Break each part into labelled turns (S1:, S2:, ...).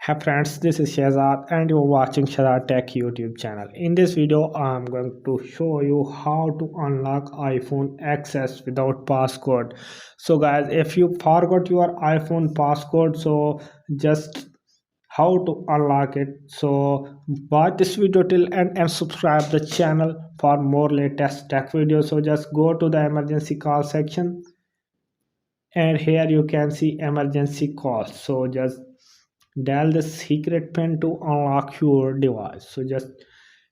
S1: Hey friends, this is Shazad and you're watching Shazad Tech YouTube channel. In this video, I'm going to show you how to unlock iPhone access without passcode. So guys, if you forgot your iPhone passcode, so just how to unlock it. So watch this video till end and subscribe the channel for more latest tech videos. So just go to the emergency call section and here you can see emergency calls. So just dial the secret pin to unlock your device. So just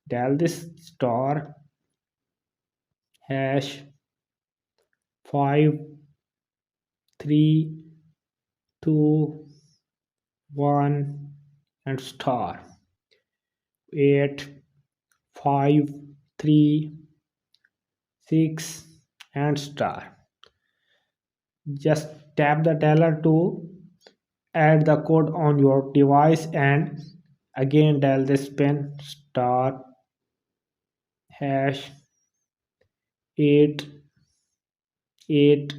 S1: dial this star hash 5 3 2 1 and star 8 5 3 6 and star. Just tap the dialer to add the code on your device and again dial this pin star hash 8 8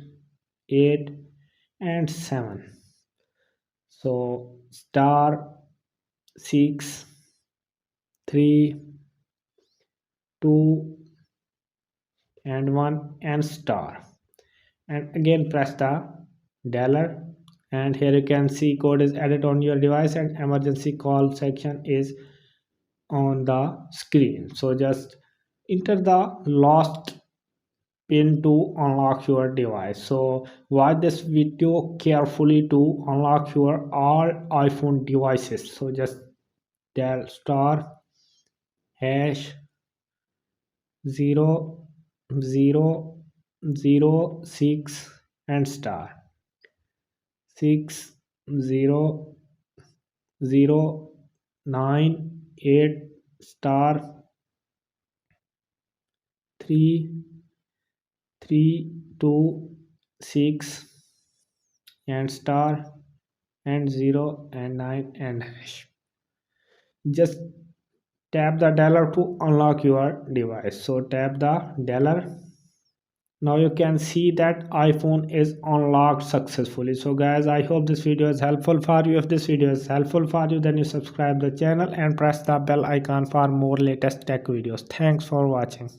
S1: 8 and 7. So star 6 3 2 and 1 and star and again press the dialer and here you can see code is added on your device and emergency call section is on the screen. So just enter the last pin to unlock your device. So watch this video carefully to unlock your all iPhone devices. So just dial star hash 0 0 0 6 and star 6 0 0 9 8 star 3 3 2 6 and star and 0 and 9 and hash. Just tap the dialer to unlock your device. So tap the dialer. Now you can see that iPhone is unlocked successfully. So guys, I hope this video is helpful for you. If this video is helpful for you, then you subscribe the channel and press the bell icon for more latest tech videos. Thanks for watching.